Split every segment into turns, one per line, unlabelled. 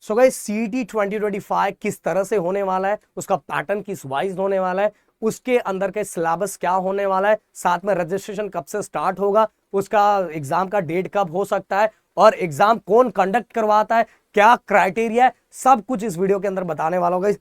So guys CET 2025 किस तरह से होने वाला है, उसका पैटर्न किस वाइज होने वाला है, उसके अंदर के सिलेबस क्या होने वाला है, साथ में रजिस्ट्रेशन कब से स्टार्ट होगा, उसका एग्जाम का डेट कब हो सकता है और एग्जाम कौन कंडक्ट करवाता है, क्या क्राइटेरिया है, सब कुछ इस वीडियो के अंदर बताने वाला होगा।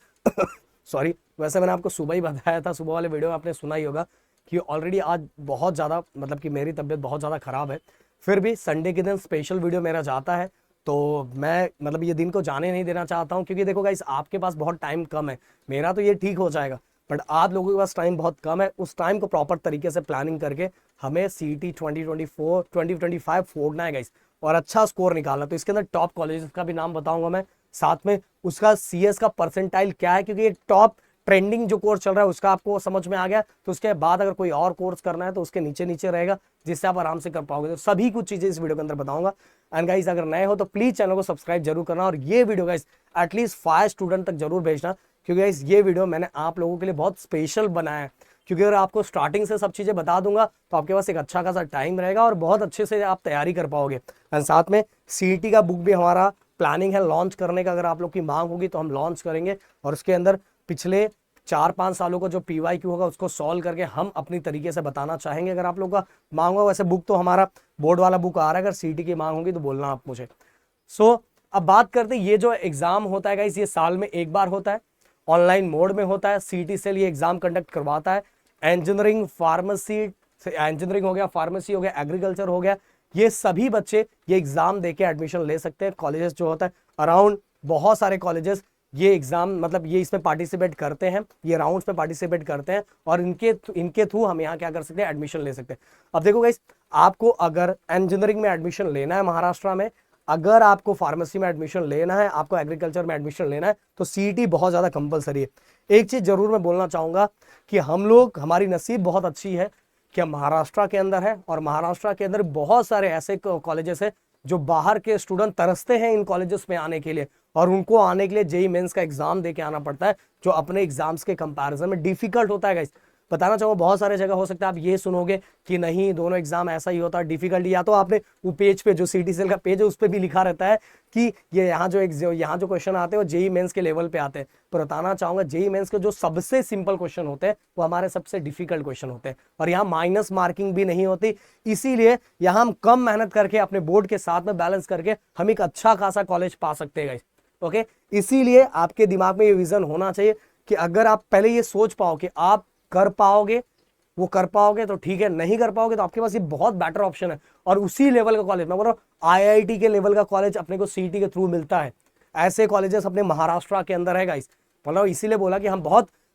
सॉरी, वैसे मैंने आपको सुबह ही बताया था, सुबह वाले वीडियो में आपने सुना ही होगा कि ऑलरेडी आज बहुत ज़्यादा मतलब कि मेरी तबीयत बहुत ज़्यादा ख़राब है, फिर भी संडे के दिन स्पेशल वीडियो मेरा जाता है। तो मैं मतलब ये दिन को जाने नहीं देना चाहता हूँ, क्योंकि देखो गाइस आपके पास बहुत टाइम कम है, मेरा तो ये ठीक हो जाएगा बट आप लोगों के पास टाइम बहुत कम है। उस टाइम को प्रॉपर तरीके से प्लानिंग करके हमें सीईटी 2025 फोड़ना है गाइस और अच्छा स्कोर निकालना। तो इसके अंदर टॉप कॉलेजेस का भी नाम बताऊंगा मैं, साथ में उसका सीएस का परसेंटाइल क्या है, क्योंकि एक टॉप ट्रेंडिंग जो कोर्स चल रहा है उसका आपको समझ में आ गया, तो उसके बाद अगर कोई और कोर्स करना है तो उसके नीचे नीचे रहेगा, जिससे आप आराम से कर पाओगे। तो सभी कुछ चीजें इस वीडियो के अंदर बताऊंगा। एंड गाइस अगर नए हो तो प्लीज चैनल को सब्सक्राइब जरूर करना और ये वीडियो गाइस एटलीस्ट 5 स्टूडेंट तक जरूर भेजना, क्योंकि गाइस ये वीडियो मैंने आप लोगों के लिए बहुत स्पेशल बनाया है। क्योंकि अगर आपको स्टार्टिंग से सब चीजें बता दूंगा तो आपके पास एक अच्छा खासा टाइम रहेगा और बहुत अच्छे से आप तैयारी कर पाओगे। एंड साथ में सीईटी का बुक भी हमारा प्लानिंग है लॉन्च करने का, अगर आप लोग की मांग होगी तो हम लॉन्च करेंगे और उसके अंदर पिछले 4-5 सालों का जो पीवाईक्यू होगा उसको सॉल्व करके हम अपनी तरीके से बताना चाहेंगे, अगर आप लोग का मांग होगा। वैसे बुक तो हमारा बोर्ड वाला बुक आ रहा है, अगर सीईटी की मांग होगी तो बोलना आप मुझे। अब बात करते हैं, ये जो एग्जाम होता है गाइस ये साल में एक बार होता है, ऑनलाइन मोड में होता है। सीईटी से ये एग्जाम कंडक्ट करवाता है। इंजीनियरिंग, फार्मेसी, इंजीनियरिंग हो गया, फार्मेसी हो गया, एग्रीकल्चर हो गया, ये सभी बच्चे ये एग्जाम देके एडमिशन ले सकते हैं। कॉलेजेस जो होता है अराउंड बहुत सारे कॉलेजेस ये एग्जाम मतलब ये इसमें पार्टिसिपेट करते हैं, ये राउंड्स में पार्टिसिपेट करते हैं और इनके थ्रू हम यहाँ क्या कर सकते हैं, एडमिशन ले सकते हैं। अब देखो गाइस, आपको अगर इंजीनियरिंग में एडमिशन लेना है महाराष्ट्र में, अगर आपको फार्मेसी में एडमिशन लेना है, आपको एग्रीकल्चर में एडमिशन लेना है, तो सीईटी बहुत ज्यादा कंपलसरी है। एक चीज जरूर मैं बोलना चाहूंगा कि हम लोग, हमारी नसीब बहुत अच्छी है कि हम महाराष्ट्र के अंदर है और महाराष्ट्र के अंदर बहुत सारे ऐसे कॉलेजेस है जो बाहर के स्टूडेंट तरसते हैं इन कॉलेजेस में आने के लिए, और उनको आने के लिए जेईई मेंस का एग्जाम देके आना पड़ता है, जो अपने एग्जाम्स के कंपैरिजन में डिफिकल्ट होता है गाइस। बताना चाहूंगा बहुत सारे जगह हो सकता है आप ये सुनोगे कि नहीं दोनों एग्जाम ऐसा ही होता है डिफिकल्टी, या तो आपने वो पेज पे जो सीटीसीएल का पेज है उस पर भी लिखा रहता है कि ये यहाँ जो क्वेश्चन आते हैं वो जेईई मेंस के लेवल पे आते हैं। पर बताना चाहूंगा जेईई मेंस के जो सबसे सिंपल क्वेश्चन होते हैं वो हमारे सबसे डिफिकल्ट क्वेश्चन होते हैं, और यहाँ माइनस मार्किंग भी नहीं होती। इसीलिए यहाँ हम कम मेहनत करके अपने बोर्ड के साथ में बैलेंस करके हम एक अच्छा खासा कॉलेज पा सकते हैं गाइस। ओके, इसीलिए आपके दिमाग में ये विजन होना चाहिए कि अगर आप पहले ये सोच पाओ कि आप कर पाओगे, वो कर पाओगे तो ठीक है, नहीं कर पाओगे तो आपके पास ये बहुत बेटर ऑप्शन है। और उसी लेवल का कॉलेज, मैं बोल रहा हूँ आईआईटी के लेवल का कॉलेज अपने को सीईटी के थ्रू मिलता है। ऐसे कॉलेजेस अपने महाराष्ट्र के अंदर है गाइस। मतलब इसीलिए बोला कि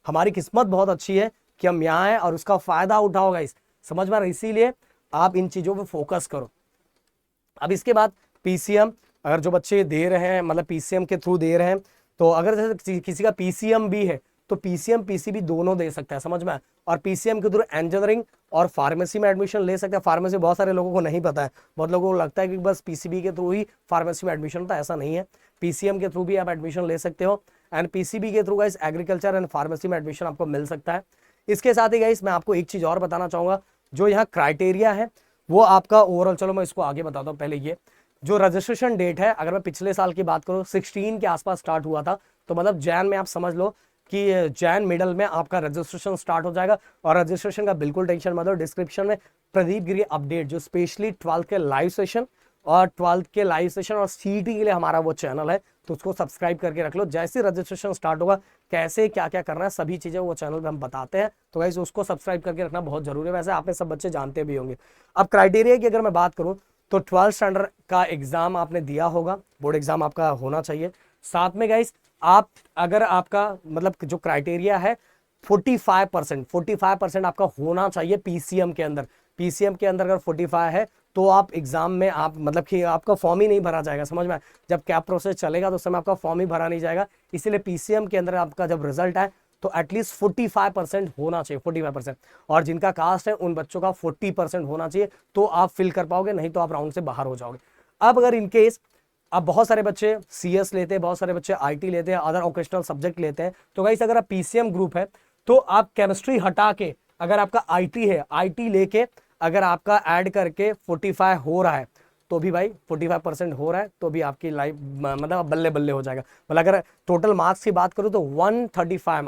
हमारी किस्मत बहुत अच्छी है कि हम यहाँ हैं और उसका फायदा उठाओ गाइस, समझ में। इसीलिए आप इन चीजों पर फोकस करो। अब इसके बाद पीसीएम, अगर जो बच्चे दे रहे हैं मतलब पीसीएम के थ्रू दे रहे हैं, तो अगर जैसे किसी का पीसीएम भी है तो पीसीएम पीसीबी दोनों दे सकता है, समझ में। और पीसीएम के थ्रू इंजीनियरिंग और फार्मेसी में एडमिशन ले सकते हैं। फार्मेसी बहुत सारे लोगों को नहीं पता है, बहुत लोगों को लगता है कि बस पीसीबी के थ्रू ही फार्मेसी में एडमिशन होता है, ऐसा नहीं है। पीसीएम के थ्रू भी आप एडमिशन ले सकते हो एंड पीसीबी के through guys agriculture and pharmacy में एडमिशन आपको मिल सकता है। इसके साथ ही गाइस मैं आपको एक चीज और बताना चाहूंगा, जो यहाँ क्राइटेरिया है वो आपका ओवरऑल, चलो मैं इसको आगे बताता हूँ। पहले ये जो रजिस्ट्रेशन डेट है, अगर मैं पिछले साल की बात करूँ 16 के आसपास स्टार्ट हुआ था, तो मतलब जैन में आप समझ लो कि जैन मिडल में आपका रजिस्ट्रेशन स्टार्ट हो जाएगा। और रजिस्ट्रेशन का बिल्कुल टेंशन मत लो, डिस्क्रिप्शन में प्रदीप गिरी अपडेट जो स्पेशली 12th के लाइव सेशन और सीईटी के लिए हमारा वो चैनल है, तो उसको सब्सक्राइब करके रख लो। जैसे रजिस्ट्रेशन स्टार्ट होगा कैसे क्या क्या करना है सभी चीजें वो चैनल पे हम बताते हैं, तो गाइस उसको सब्सक्राइब करके रखना बहुत जरूरी है। वैसे आपने सब बच्चे जानते भी होंगे। अब क्राइटेरिया की अगर मैं बात करूं तो 12th स्टैंडर्ड का एग्जाम आपने दिया होगा, बोर्ड एग्जाम आपका होना चाहिए। साथ में गाइस आप अगर आपका मतलब जो क्राइटेरिया है 45% आपका होना चाहिए पीसीएम के अंदर। पीसीएम के अंदर अगर 45 है तो आप एग्जाम में आप मतलब कि आपका फॉर्म ही नहीं भरा जाएगा, समझ में। जब कैप प्रोसेस चलेगा तो उस समय आपका फॉर्म ही भरा नहीं जाएगा। इसीलिए पीसीएम के अंदर आपका जब रिजल्ट आए तो एटलीस्ट 45% होना चाहिए, 45%। और जिनका कास्ट है उन बच्चों का 40% होना चाहिए, तो आप फिल कर पाओगे, नहीं तो आप राउंड से बाहर हो जाओगे। अब अगर इनकेस अब बहुत सारे बच्चे सीएस लेते हैं, बहुत सारे बच्चे आईटी लेते हैं, अदर वोकेशनल सब्जेक्ट लेते हैं, तो गाइस अगर आप पीसीएम ग्रुप है तो आप केमिस्ट्री हटा के, अगर आपका आईटी है, आईटी लेके अगर आपका ऐड करके 45 हो रहा है तो भी भाई 45% हो रहा है तो भी आपकी लाइफ मतलब बल्ले बल्ले हो जाएगा। मतलब अगर टोटल मार्क्स की बात करूँ तो 135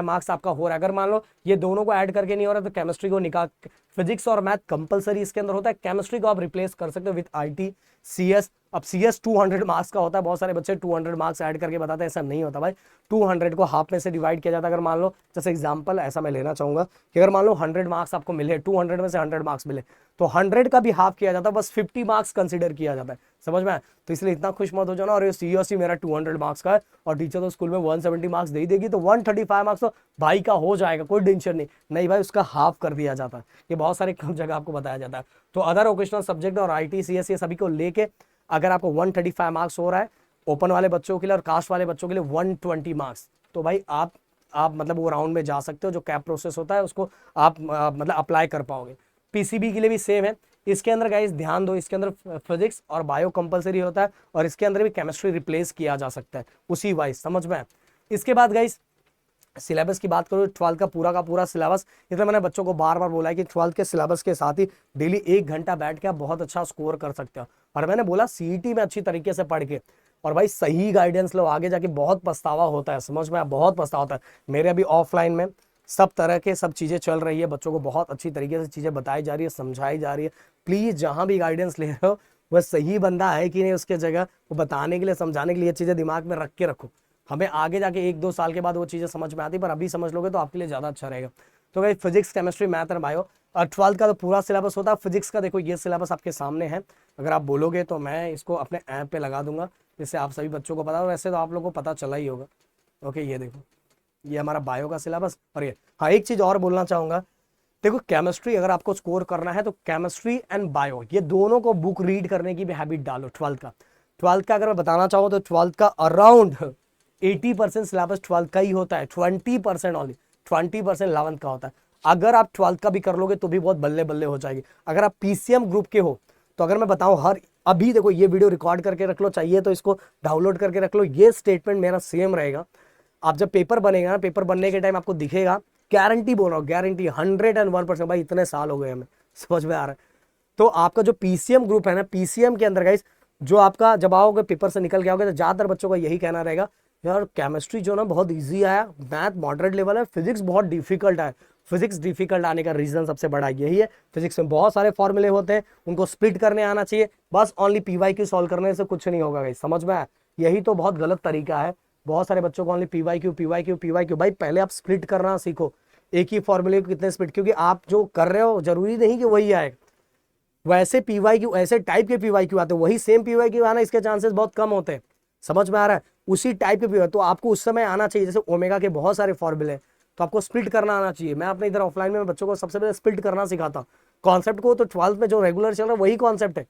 मार्क्स आपका हो रहा है। अगर मान लो ये दोनों को ऐड करके नहीं हो रहा तो केमिस्ट्री को निकाल, फिजिक्स और मैथ कंपलसरी इसके अंदर होता है, केमिस्ट्री को आप रिप्लेस कर सकते हो विद आईटी सीएस। अब सीएस 200 मार्क्स का होता है, बहुत सारे बच्चे 200 मार्क्स ऐड करके बताते हैं, ऐसा नहीं होता भाई। 200 को हाफ में से डिवाइड किया जाता है। अगर मान लो जैसे एग्जांपल ऐसा मैं लेना चाहूंगा कि अगर मान लो 100 मार्क्स आपको मिले, 200 में से 100 मार्क्स मिले तो 100 का भी हाफ किया जाता है, बस 50 मार्क्स कंसिडर किया जाता है, समझ में आया? तो इसलिए इतना खुश मत हो जाना। और ये सीओसी मेरा 200 मार्क्स का है और टीचर तो स्कूल में 170 मार्क्स दे ही देगी, तो 135 मार्क्स तो भाई का हो जाएगा, कोई टेंशन नहीं। नहीं भाई, उसका हाफ कर दिया जाता है, ये बहुत सारे कम जगह आपको बताया जाता है। तो अदर वोकेशनल सब्जेक्ट और आईटी सीएस ये सभी को लेके अगर आपको 135 मार्क्स हो रहा है ओपन वाले बच्चों के लिए और कास्ट वाले बच्चों के लिए 120 मार्क्स, तो भाई आप मतलब वो राउंड में जा सकते हो। जो कैप प्रोसेस होता है उसको आप मतलब अप्लाई कर पाओगे। पीसीबी के लिए भी सेम है। इसके अंदर गाइस ध्यान दो, इसके अंदर फिजिक्स और बायो कंपलसरी होता है और इसके अंदर भी केमिस्ट्री रिप्लेस किया जा सकता है उसी वाइज, समझ में। इसके बाद गाइस सिलेबस की बात करूँ, 12 का पूरा सिलेबस, इसलिए मैंने बच्चों को बार बार बोला है कि 12 के सिलेबस के साथ ही डेली 1 घंटा बैठ के आप बहुत अच्छा स्कोर कर सकते हो। और मैंने बोला सीईटी में अच्छी तरीके से पढ़ के और भाई सही गाइडेंस लो, आगे जाके बहुत पछतावा होता है, समझ में, बहुत पछतावा होता है। मेरे अभी ऑफलाइन में सब तरह के सब चीज़ें चल रही है, बच्चों को बहुत अच्छी तरीके से चीज़ें बताई जा रही है, समझाई जा रही है। प्लीज़ जहाँ भी गाइडेंस ले रहे हो वह सही बंदा है कि नहीं उसके जगह, वो बताने के लिए समझाने के लिए चीज़ें दिमाग में रख के रखो। हमें आगे जाके 1-2 साल के बाद वो चीज़ें समझ में आती, पर अभी समझ लोगे तो आपके लिए ज़्यादा अच्छा रहेगा। तो भाई फिजिक्स केमिस्ट्री मैथ और बायो और 12 का तो पूरा सिलेबस होता है। फिजिक्स का देखो ये सिलेबस आपके सामने है, अगर आप बोलोगे तो मैं इसको अपने ऐप पे लगा दूंगा जिससे आप सभी बच्चों को पता हो। वैसे तो आप लोगों को पता चला ही होगा। ओके, ये देखो ये हमारा बायो का सिलेबस। और ये हाँ, एक चीज़ और बोलना चाहूँगा, देखो केमिस्ट्री अगर आपको स्कोर करना है तो केमिस्ट्री एंड बायो ये दोनों को बुक रीड करने की भी हैबिट डालो। 12 का अगर मैं बताना चाहूँ तो 12 का अराउंड 80% सिलेबस 12 का ही होता है, 20% ओनली 20% 11 का होता है। अगर आप 12 का भी कर लोगे तो भी बहुत बल्ले बल्ले हो जाएगी। अगर आप पीसीएम ग्रुप के हो तो अगर मैं बताऊं, हर अभी देखो ये वीडियो रिकॉर्ड करके रख लो, चाहिए तो इसको डाउनलोड करके रख लो, ये स्टेटमेंट मेरा सेम रहेगा। आप जब पेपर बनेगा ना, पेपर बनने के टाइम आपको दिखेगा, गारंटी बोल रहा हूँ, गारंटी 101%। भाई इतने साल हो गए हमें, समझ में आ रहा है। तो आपका जो पीसीएम ग्रुप है ना, पीसीएम के अंदर गाइस जो आपका जब आओगे पेपर से निकल के आओगे तो ज्यादातर बच्चों का यही कहना रहेगा, यार केमिस्ट्री जो ना बहुत इजी आया, मैथ मॉडरेट लेवल है, फिजिक्स बहुत डिफिकल्ट है। फिजिक्स डिफिकल्ट आने का रीजन सबसे बड़ा यही है, फिजिक्स में बहुत सारे फॉर्मूले होते हैं, उनको स्प्लिट करने आना चाहिए। बस ओनली पीवाईक्यू सॉल्व करने से कुछ नहीं होगा गाइस, समझ में आया? यही तो बहुत गलत तरीका है। बहुत सारे बच्चों को ओनली पीवाईक्यू। भाई पहले आप स्प्लिट करना सीखो, एक ही फॉर्मूले को कितने स्प्लिट, क्योंकि आप जो कर रहे हो जरूरी नहीं कि वही आएगा। वैसे पीवाईक्यू ऐसे टाइप के पीवाईक्यू आते हैं, वही सेम पीवाईक्यू आना इसके चांसेस बहुत कम होते हैं, समझ में आ रहा है? उसी टाइप के पीवाई तो आपको उस समय आना चाहिए। जैसे ओमेगा के बहुत सारे फॉर्मूले हैं तो आपको स्प्लिट करना आना चाहिए। मैं अपने इधर ऑफलाइन में बच्चों को सबसे पहले स्प्लिट करना सिखाता हूँ कॉन्सेप्ट को। तो 12th में जो रेगुलर चल रहा है वही कॉन्सेप्ट है,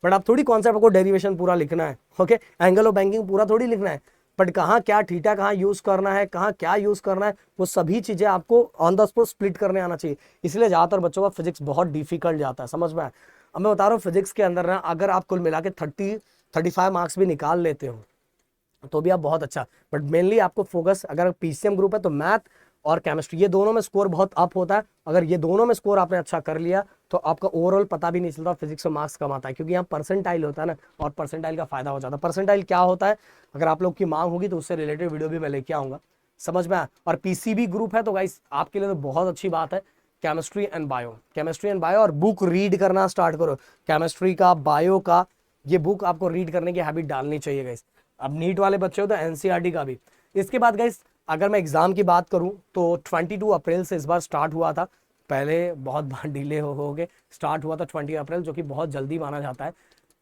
बट आप थोड़ी कॉन्सेप्ट को डेरिवेशन पूरा लिखना है, ओके, एंगल ऑफ बैंकिंग पूरा थोड़ी लिखना है, बट कहाँ क्या थीटा कहाँ यूज करना है, कहाँ क्या यूज करना है, वो सभी चीजें आपको ऑन द स्पॉट स्प्लिट करने आना चाहिए। इसलिए ज्यादातर बच्चों का फिजिक्स बहुत डिफिकल्ट जाता है, समझ में आया? अब मैं बता रहा हूँ फिजिक्स के अंदर ना, अगर आप कुल मिला के 35 मार्क्स भी निकाल लेते हो तो भी आप बहुत अच्छा, बट मेनली आपको फोकस, अगर पीसीएम ग्रुप है तो मैथ और केमिस्ट्री ये दोनों में स्कोर बहुत अप होता है। अगर ये दोनों में स्कोर आपने अच्छा कर लिया तो आपका ओवरऑल पता भी नहीं चलता फिजिक्स में मार्क्स कम आता है, क्योंकि यहाँ परसेंटाइल होता है ना, और परसेंटाइल का फायदा हो जाता है। परसेंटाइल क्या होता है, अगर आप लोग की मांग होगी तो उससे रिलेटेड वीडियो भी मैं लेके आऊंगा, समझ में आया? और पीसीबी ग्रुप है तो गाइस आपके लिए तो बहुत अच्छी बात है, केमिस्ट्री एंड बायो, और बुक रीड करना स्टार्ट करो। केमिस्ट्री का, बायो का, ये बुक आपको रीड करने की हैबिट डालनी चाहिए गाइस। अब नीट वाले बच्चे हो तो एनसीईआरटी का भी। इसके बाद गाइस अगर मैं एग्जाम की बात करूं तो 22 अप्रैल से इस बार स्टार्ट हुआ था, पहले बहुत बार डिले हो गए, स्टार्ट हुआ था 20 अप्रैल, जो कि बहुत जल्दी माना जाता है,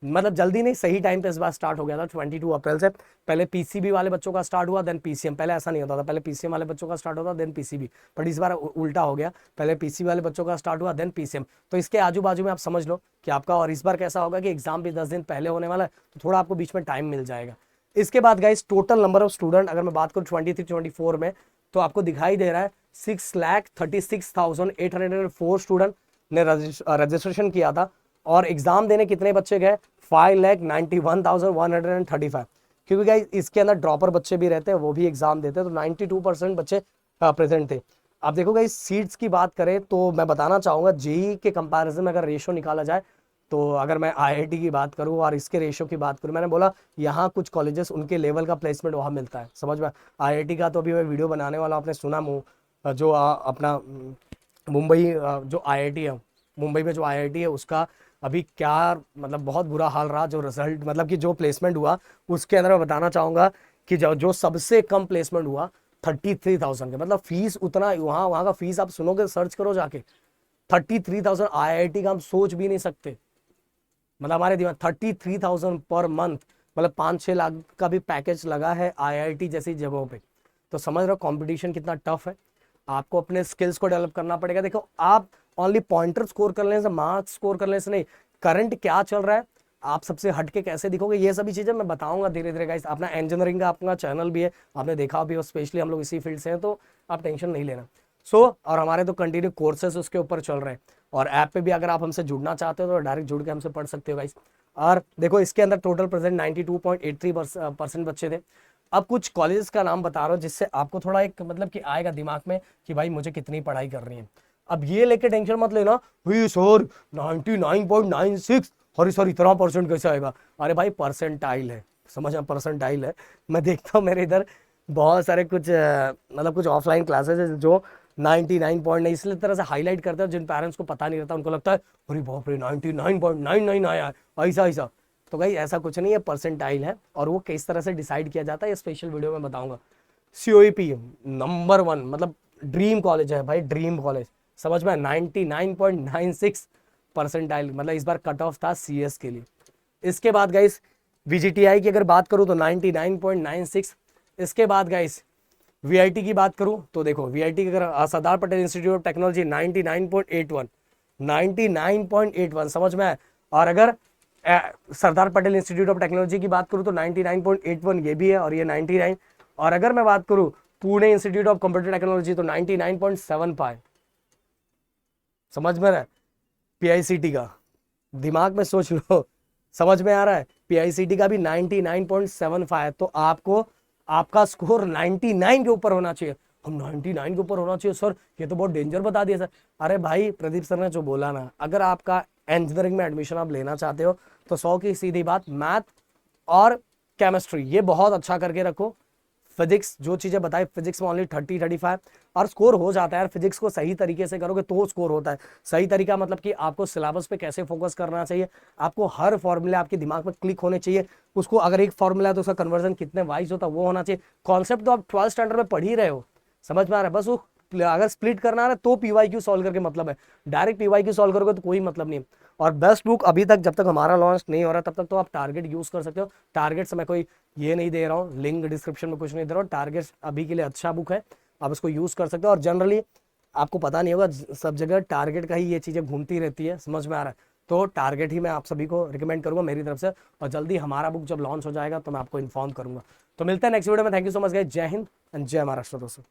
मतलब जल्दी नहीं, सही टाइम पे इस बार स्टार्ट हो गया था 22 अप्रैल से। पहले पीसीबी वाले बच्चों का स्टार्ट हुआ, देन पीसीएम। पहले ऐसा नहीं होता था, पहले पीसीएम वाले बच्चों का स्टार्ट होता देन पीसीबी, बट इस बार उल्टा हो गया, पहले पीसीबी वाले बच्चों का स्टार्ट हुआ देन पीसीएम। तो इसके आजू बाजू में आप समझ लो कि आपका, और इस बार कैसा होगा कि एग्जाम भी 10 दिन पहले होने वाला है, तो थोड़ा आपको बीच में टाइम मिल जाएगा। इसके बाद guys total number of student अगर मैं बात करूँ 23-24 में, तो आपको दिखाई दे रहा है 6,36,804 स्टूडेंट ने रजिस्ट्रेशन किया था, और एग्जाम देने कितने बच्चे गए, 5,91,135, क्योंकि गाइस इसके अंदर ड्रॉपर बच्चे भी रहते हैं, वो भी एग्जाम देते हैं, तो 92% बच्चे प्रेजेंट थे। अब देखो गाइस सीट्स की बात करें तो मैं बताना चाहूंगा जेईई के कंपैरिजन में अगर रेशो निकाला जाए तो अगर मैं आईआईटी की बात करूं और इसके रेशो की बात करूं, मैंने बोला यहाँ कुछ कॉलेजेस उनके लेवल का प्लेसमेंट वहाँ मिलता है, समझ में। आईआईटी का तो अभी मैं वीडियो बनाने वाला हूं, आपने सुना जो अपना मुंबई जो आईआईटी है, मुंबई में जो आईआईटी है उसका अभी क्या मतलब बहुत बुरा हाल रहा, जो रिजल्ट मतलब कि जो प्लेसमेंट हुआ उसके अंदर मैं बताना चाहूंगा कि जो सबसे कम प्लेसमेंट हुआ 33,000 के, मतलब फीस उतना, वहाँ का फीस आप सुनोगे, सर्च करो जाके, 33,000 आईआईटी का हम सोच भी नहीं सकते। मतलब हमारे दिमाग 33,000 पर मंथ, मतलब 5-6 लाख का भी पैकेज लगा है आईआईटी जैसी जगहों पे। तो समझ रहे हो कंपटीशन कितना टफ है। आपको अपने स्किल्स को डेवलप करना पड़ेगा। देखो आप ओनली पॉइंटर स्कोर कर लेने से, मार्क्स स्कोर कर लेने से नहीं, करंट क्या चल रहा है, आप सबसे हटके कैसे दिखोगे, ये सभी चीजें मैं बताऊंगा धीरे धीरे गाइस। अपना इंजीनियरिंग का अपना चैनल भी है, आपने देखा भी हो, स्पेशली हम लोग इसी फील्ड से हैं, तो आप टेंशन नहीं लेना। और हमारे तो कंटिन्यू कोर्सेज उसके ऊपर चल रहे हैं, और ऐप पे भी अगर आप हमसे जुड़ना चाहते हो तो डायरेक्ट जुड़ के हमसे पढ़ सकते हो गाइस। और देखो इसके अंदर टोटल प्रेजेंट 92.83% बच्चे थे। अब कुछ कॉलेजेस का नाम बता रहा हूँ जिससे आपको थोड़ा एक मतलब कि आएगा दिमाग में कि भाई मुझे कितनी पढ़ाई करनी है। अब ये लेके टेंशन मत लेना, हुई सर 99.96, अरे सर इतना परसेंट कैसे आएगा। अरे भाई परसेंटाइल है, समझ में, परसेंटाइल है। मैं देखता हूँ मेरे इधर बहुत सारे कुछ मतलब कुछ ऑफलाइन क्लासेस है जो 99 पॉइंट नहीं, इसलिए तरह से हाईलाइट करते हैं, जिन पेरेंट्स को पता नहीं रहता उनको लगता है अरे बाप रे 99.99 आया है, ऐसा ऐसा। तो भाई ऐसा कुछ नहीं है, परसेंटाइल है, और वो किस तरह से डिसाइड किया जाता है ये स्पेशल वीडियो में बताऊंगा। सीओईपी नंबर 1 मतलब ड्रीम कॉलेज है भाई, ड्रीम कॉलेज, समझ में, 99.96 परसेंटाइल, मतलब इस बार कट ऑफ था सीएस के लिए। इसके बाद गाइस वीजीटीआई की अगर बात करूं तो 99.96। इसके बाद गाइस वीआईटी की बात करूं तो देखो वीआईटी की अगर Sardar Patel institute of technology 99.81, 99.81 समझ में है। और अगर Sardar Patel institute of technology की बात करूं तो 99.81 ये भी है, और ये 99। और अगर मैं बात करूं Pune institute of computer technology तो 99.75, समझ में रहा है। पीआईसीटी का दिमाग में सोच लो, समझ में आ रहा है, पीआईसीटी का भी 99.75, तो आपको आपका स्कोर 99 के ऊपर होना चाहिए। हम 99 के ऊपर होना चाहिए सर, ये तो बहुत डेंजर बता दिया सर। अरे भाई प्रदीप सर ने जो बोला ना, अगर आपका इंजीनियरिंग में एडमिशन आप लेना चाहते हो तो 100 की सीधी बात, मैथ और केमिस्ट्री ये बहुत अच्छा करके रखो। फिजिक्स जो चीजें बताई, फिजिक्स में ओनली 30-35 और स्कोर हो जाता है यार। फिजिक्स को सही तरीके से करोगे तो स्कोर होता है। सही तरीका मतलब कि आपको सिलेबस पे कैसे फोकस करना चाहिए, आपको हर फॉर्मूला आपके दिमाग में क्लिक होने चाहिए। उसको अगर एक फॉर्मूला है तो उसका कन्वर्जन कितने वाइज होता है वो होना चाहिए। कॉन्सेप्ट तो आप 12th स्टैंडर्ड में पढ़ ही रहे हो, समझ में आ रहा है। बस वो अगर स्प्लिट करना है तो पीवाईक्यू सॉल्व करके मतलब है, डायरेक्ट पीवाईक्यू सॉल्व करोगे तो कोई मतलब नहीं। और बेस्ट बुक अभी तक जब तक हमारा लॉन्च नहीं हो रहा तब तक तो आप टारगेट यूज कर सकते हो। टारगेट से मैं कोई ये नहीं दे रहा हूँ, लिंक डिस्क्रिप्शन में कुछ नहीं दे रहा हूँ। टारगेट अभी के लिए अच्छा बुक है, आप इसको यूज कर सकते हो। और जनरली आपको पता नहीं होगा सब जगह टारगेट का ही ये चीजें घूमती रहती है, समझ में आ रहा है। तो टारगेट ही मैं आप सभी को रिकमेंड करूंगा मेरी तरफ से, और जल्दी हमारा बुक जब लॉन्च हो जाएगा तो मैं आपको इन्फॉर्म करूंगा। तो मिलते हैं नेक्स्ट वीडियो में। Thank you so much guys, जय हिंद एंड जय महाराष्ट्र दोस्तों।